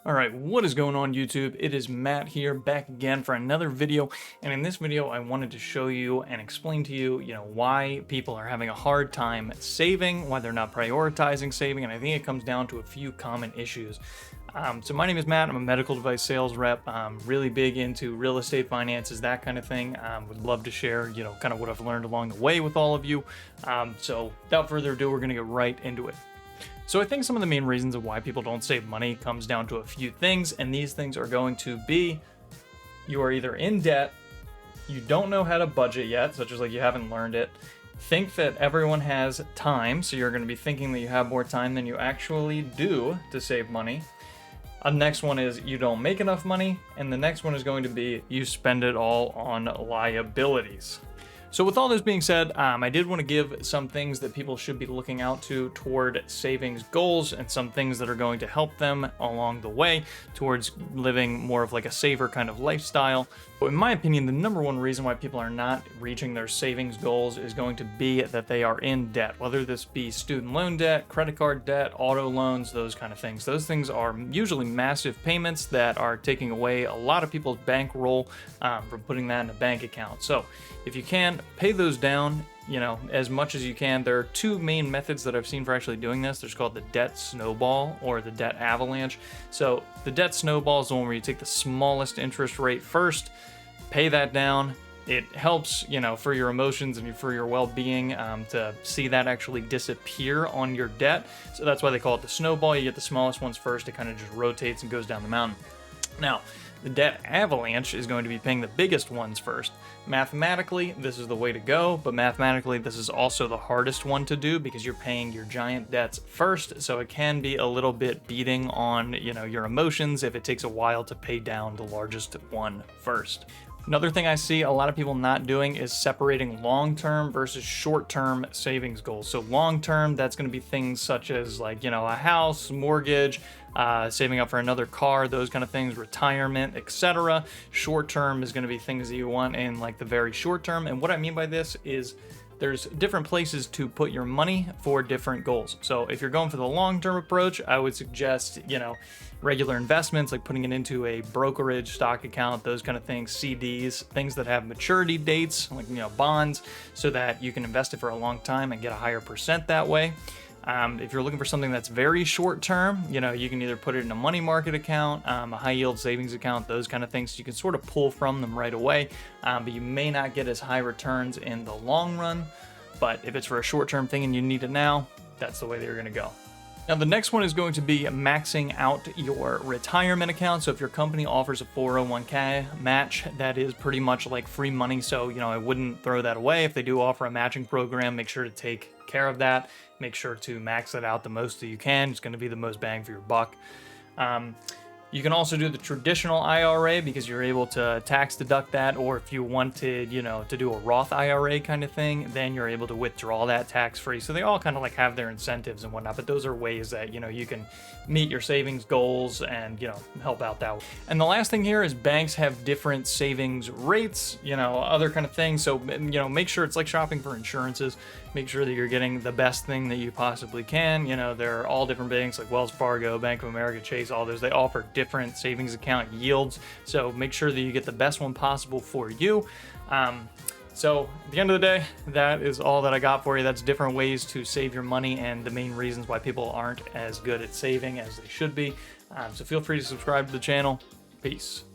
All right, what is going on YouTube? It is Matt here, back again for another video. And in this video, I wanted to show you and explain to you, why people are having a hard time saving, why they're not prioritizing saving. And I think it comes down to a few common issues. So my name is Matt. I'm a medical device sales rep. I'm really big into real estate finances, that kind of thing. Would love to share, kind of what I've learned along the way with all of you. So without further ado, we're going to get right into it. So I think some of the main reasons of why people don't save money comes down to a few things, and these things are going to be: you are either in debt, you don't know how to budget yet, such as like you haven't learned it, think that everyone has time, so you're going to be thinking that you have more time than you actually do to save money. The next one is you don't make enough money, and the next one is going to be you spend it all on liabilities. So with all this being said, I did want to give some things that people should be looking out to toward savings goals and some things that are going to help them along the way towards living more of like a saver kind of lifestyle. But in my opinion, the number one reason why people are not reaching their savings goals is going to be that they are in debt, whether this be student loan debt, credit card debt, auto loans, those kind of things. Those things are usually massive payments that are taking away a lot of people's bankroll from putting that in a bank account. So if you can, pay those down, as much as you can. There are two main methods that I've seen for actually doing this. There's called the debt snowball or the debt avalanche. So the debt snowball is the one where you take the smallest interest rate first, pay that down. It helps, for your emotions and for your well-being to see that actually disappear on your debt. So that's why they call it the snowball. You get the smallest ones first. It kind of just rotates and goes down the mountain. Now, the debt avalanche is going to be paying the biggest ones first. Mathematically, this is the way to go, but mathematically, this is also the hardest one to do because you're paying your giant debts first, so it can be a little bit beating on, your emotions if it takes a while to pay down the largest one first. Another thing I see a lot of people not doing is separating long-term versus short-term savings goals. So long-term, that's going to be things such as like, a house, mortgage, saving up for another car, those kind of things, retirement, etc. Short-term is going to be things that you want in like the very short term. And what I mean by this is there's different places to put your money for different goals. So if you're going for the long-term approach, I would suggest, regular investments like putting it into a brokerage stock account, those kind of things, CDs, things that have maturity dates, like, bonds, so that you can invest it for a long time and get a higher percent that way. If you're looking for something that's very short term, you can either put it in a money market account, a high yield savings account, those kind of things. So you can sort of pull from them right away, but you may not get as high returns in the long run. But if it's for a short term thing and you need it now, that's the way that you're going to go. Now, the next one is going to be maxing out your retirement account. So if your company offers a 401k match, that is pretty much like free money. So, I wouldn't throw that away. If they do offer a matching program, make sure to take care of that. Make sure to max it out the most that you can. It's going to be the most bang for your buck. You can also do the traditional IRA because you're able to tax deduct that, or if you wanted, to do a Roth IRA kind of thing, then you're able to withdraw that tax free. So they all kind of like have their incentives and whatnot, but those are ways that, you can meet your savings goals and, help out that way. And the last thing here is banks have different savings rates, other kind of things. So, make sure it's like shopping for insurances. Make sure that you're getting the best thing that you possibly can. There are all different banks like Wells Fargo, Bank of America, Chase, all those. They offer different savings account yields. So make sure that you get the best one possible for you. So at the end of the day, that is all that I got for you. That's different ways to save your money and the main reasons why people aren't as good at saving as they should be. So feel free to subscribe to the channel. Peace.